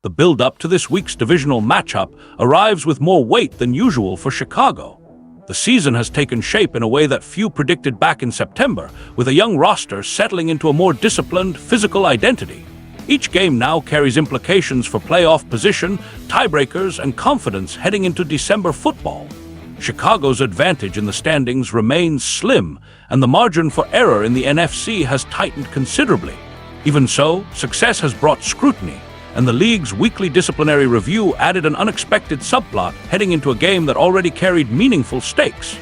The build-up to this week's divisional matchup arrives with more weight than usual for Chicago. The season has taken shape in a way that few predicted back in September, with a young roster settling into a more disciplined, physical identity. Each game now carries implications for playoff position, tiebreakers, and confidence heading into December football. Chicago's advantage in the standings remains slim, and the margin for error in the NFC has tightened considerably. Even so, success has brought scrutiny, and the league's weekly disciplinary review added an unexpected subplot heading into a game that already carried meaningful stakes.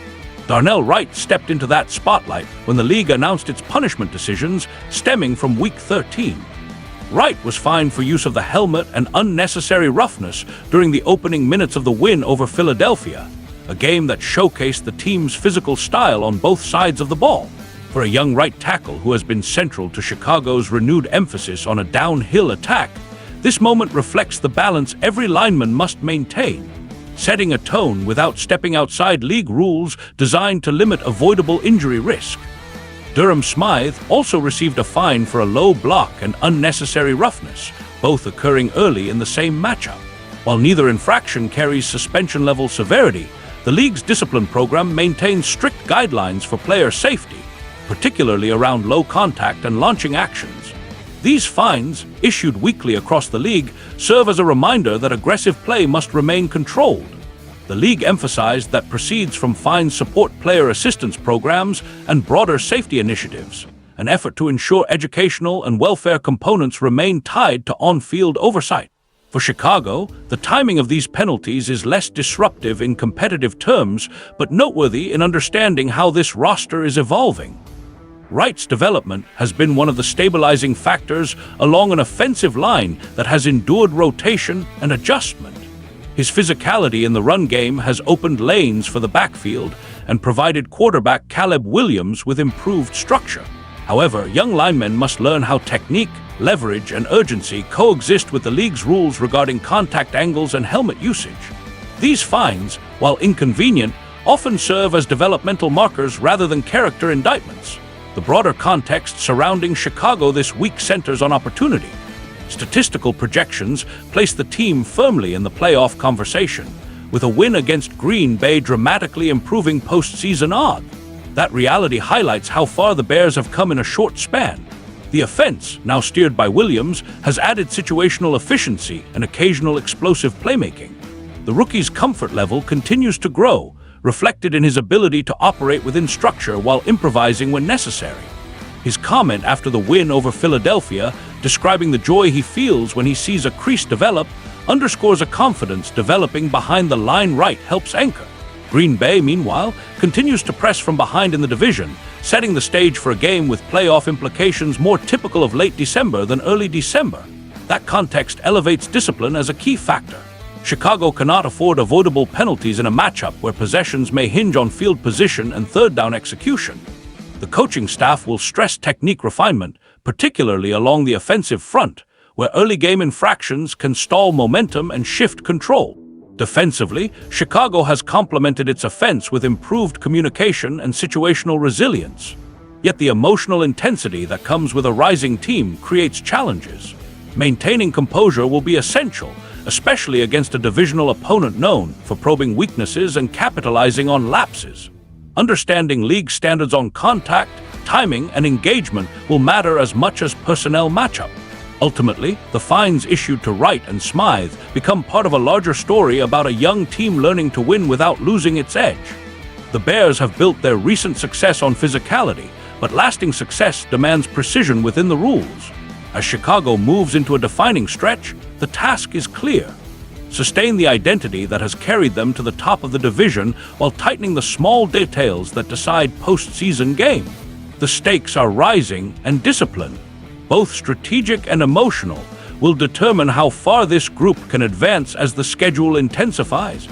Darnell Wright stepped into that spotlight when the league announced its punishment decisions stemming from Week 13. Wright was fined for use of the helmet and unnecessary roughness during the opening minutes of the win over Philadelphia, a game that showcased the team's physical style on both sides of the ball. For a young right tackle who has been central to Chicago's renewed emphasis on a downhill attack, this moment reflects the balance every lineman must maintain, setting a tone without stepping outside league rules designed to limit avoidable injury risk. Durham Smythe also received a fine for a low block and unnecessary roughness, both occurring early in the same matchup. While neither infraction carries suspension-level severity, the league's discipline program maintains strict guidelines for player safety, particularly around low contact and launching actions. These fines, issued weekly across the league, serve as a reminder that aggressive play must remain controlled. The league emphasized that proceeds from fines support player assistance programs and broader safety initiatives, an effort to ensure educational and welfare components remain tied to on-field oversight. For Chicago, the timing of these penalties is less disruptive in competitive terms, but noteworthy in understanding how this roster is evolving. Wright's development has been one of the stabilizing factors along an offensive line that has endured rotation and adjustment. His physicality in the run game has opened lanes for the backfield and provided quarterback Caleb Williams with improved structure. However, young linemen must learn how technique, leverage, and urgency coexist with the league's rules regarding contact angles and helmet usage. These fines, while inconvenient, often serve as developmental markers rather than character indictments. The broader context surrounding Chicago this week centers on opportunity. Statistical projections place the team firmly in the playoff conversation, with a win against Green Bay dramatically improving postseason odds. That reality highlights how far the Bears have come in a short span. The offense, now steered by Williams, has added situational efficiency and occasional explosive playmaking. The rookie's comfort level continues to grow, reflected in his ability to operate within structure while improvising when necessary. His comment after the win over Philadelphia, describing the joy he feels when he sees a crease develop, underscores a confidence developing behind the line Wright helps anchor. Green Bay, meanwhile, continues to press from behind in the division, setting the stage for a game with playoff implications more typical of late December than early December. That context elevates discipline as a key factor. Chicago cannot afford avoidable penalties in a matchup where possessions may hinge on field position and third down execution. The coaching staff will stress technique refinement, particularly along the offensive front, where early game infractions can stall momentum and shift control. Defensively, Chicago has complemented its offense with improved communication and situational resilience. Yet the emotional intensity that comes with a rising team creates challenges. Maintaining composure will be essential, especially against a divisional opponent known for probing weaknesses and capitalizing on lapses. Understanding league standards on contact, timing, and engagement will matter as much as personnel matchup. Ultimately, the fines issued to Wright and Smythe become part of a larger story about a young team learning to win without losing its edge. The Bears have built their recent success on physicality, but lasting success demands precision within the rules. As Chicago moves into a defining stretch, the task is clear. Sustain the identity that has carried them to the top of the division while tightening the small details that decide postseason game. The stakes are rising, and discipline, both strategic and emotional, will determine how far this group can advance as the schedule intensifies.